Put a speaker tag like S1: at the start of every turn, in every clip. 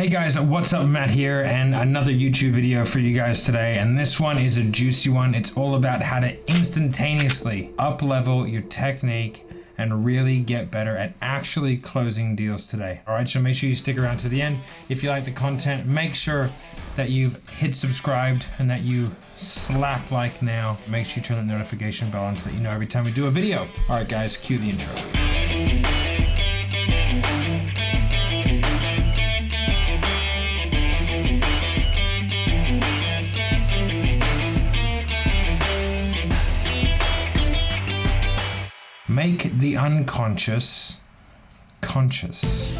S1: Hey guys, what's up? Matt here, and another YouTube video for you guys today. And this one is a juicy one. It's all about how to instantaneously up-level your technique and really get better at actually closing deals today. All right, so make sure you stick around to the end. If you like the content, make sure that you've hit subscribed and that you slap like now. Make sure you turn the notification bell on so that you know every time we do a video. All right guys, cue the intro. Make the unconscious conscious.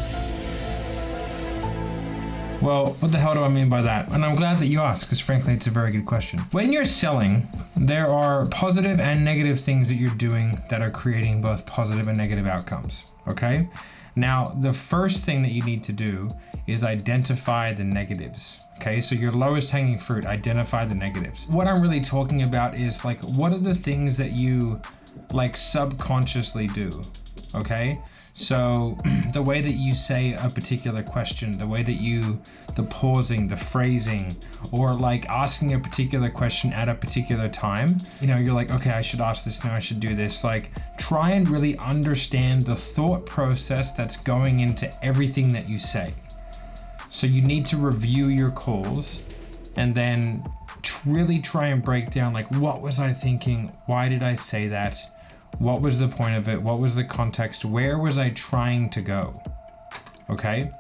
S1: Well, what the hell do I mean by that? And I'm glad that you asked, because frankly, it's a very good question. When you're selling, there are positive and negative things that you're doing that are creating both positive and negative outcomes, okay? Now, the first thing that you need to do is identify the negatives, okay? So your lowest hanging fruit, identify the negatives. What I'm really talking about is like, what are the things that you like subconsciously do, okay? So the way that you say a particular question, the way that the pausing, the phrasing, or like asking a particular question at a particular time, you know, you're like, okay, I should ask this now, I should do this. Like, try and really understand the thought process that's going into everything that you say. So you need to review your calls and then really try and break down, like, what was I thinking? Why did I say that? What was the point of it? What was the context? Where was I trying to go? Okay?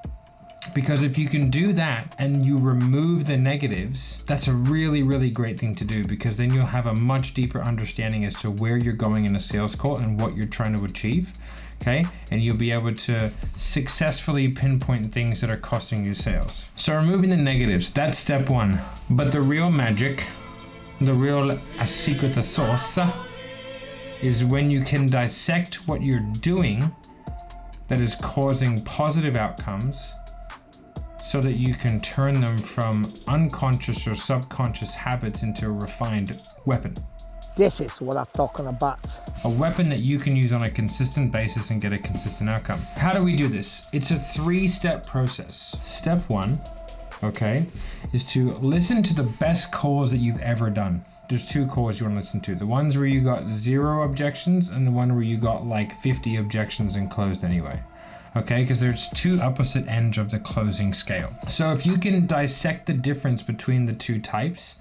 S1: Because if you can do that and you remove the negatives, that's a really, really great thing to do, because then you'll have a much deeper understanding as to where you're going in a sales call and what you're trying to achieve. Okay? And you'll be able to successfully pinpoint things that are costing you sales. So removing the negatives, that's step one. But the real magic, the real secret sauce, is when you can dissect what you're doing that is causing positive outcomes so that you can turn them from unconscious or subconscious habits into a refined weapon.
S2: This is what I'm talking about.
S1: A weapon that you can use on a consistent basis and get a consistent outcome. How do we do this? It's a 3-step process. Step one, okay, is to listen to the best calls that you've ever done. There's 2 calls you want to listen to. The ones where you got 0 objections and the one where you got like 50 objections and closed anyway. Okay, because there's 2 opposite ends of the closing scale. So if you can dissect the difference between the 2 types,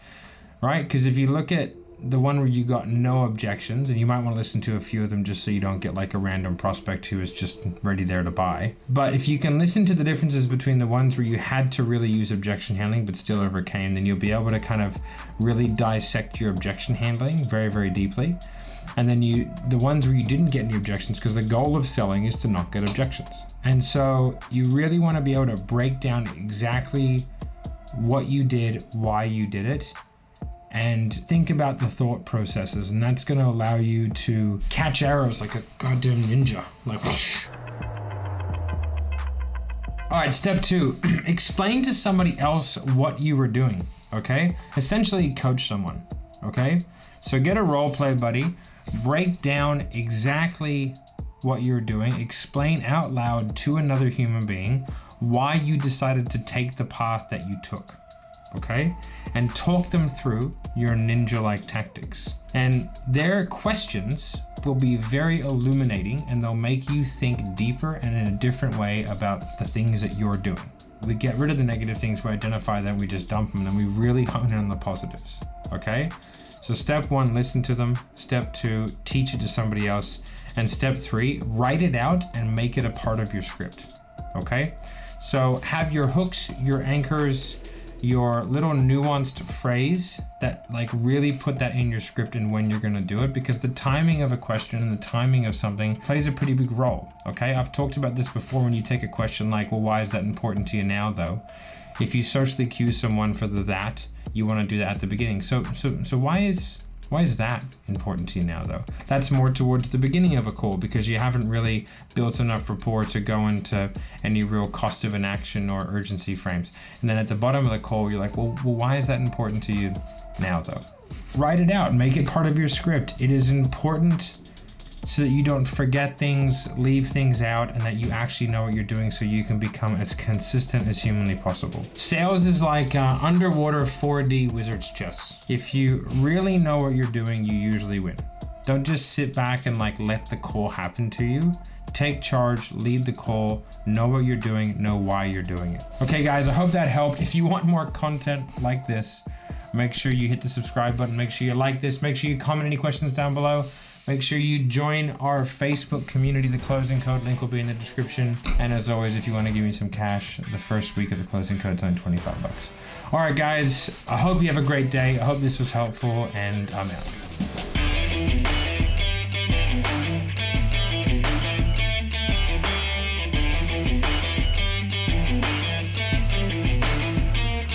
S1: right? Because if you look at the one where you got no objections, and you might want to listen to a few of them just so you don't get like a random prospect who is just ready there to buy. But if you can listen to the differences between the ones where you had to really use objection handling but still overcame, then you'll be able to kind of really dissect your objection handling very, very deeply. And then the ones where you didn't get any objections, because the goal of selling is to not get objections. And so you really want to be able to break down exactly what you did, why you did it, and think about the thought processes, and that's going to allow you to catch arrows like a goddamn ninja. Like, whoosh. All right, step 2, explain to somebody else what you were doing, okay? Essentially coach someone, okay? So get a role play buddy, break down exactly what you're doing, explain out loud to another human being why you decided to take the path that you took. Okay, and talk them through your ninja-like tactics. And their questions will be very illuminating, and they'll make you think deeper and in a different way about the things that you're doing. We get rid of the negative things, we identify them, we just dump them, and then we really hone in on the positives, okay? So step 1, listen to them. Step 2, teach it to somebody else. And step 3, write it out and make it a part of your script, okay? So have your hooks, your anchors, your little nuanced phrase that like really put that in your script and when you're going to do it, because the timing of a question and the timing of something plays a pretty big role. Okay, I've talked about this before. When you take a question like, well, why is that important to you now though? If you socially cue someone for that, you want to do that at the beginning. So why is that important to you now though? That's more towards the beginning of a call, because you haven't really built enough rapport to go into any real cost of an action or urgency frames. And then at the bottom of the call, you're like, well, why is that important to you now though? Write it out, make it part of your script. It is important so that you don't forget things, leave things out, and that you actually know what you're doing so you can become as consistent as humanly possible. Sales is like underwater 4D wizard's chess. If you really know what you're doing, you usually win. Don't just sit back and like let the call happen to you. Take charge, lead the call, know what you're doing, know why you're doing it. Okay guys, I hope that helped. If you want more content like this, make sure you hit the subscribe button, make sure you like this, make sure you comment any questions down below. Make sure you join our Facebook community. The closing code link will be in the description. And as always, if you want to give me some cash, the first week of the closing code is only 25 bucks. All right, guys, I hope you have a great day. I hope this was helpful, and I'm out.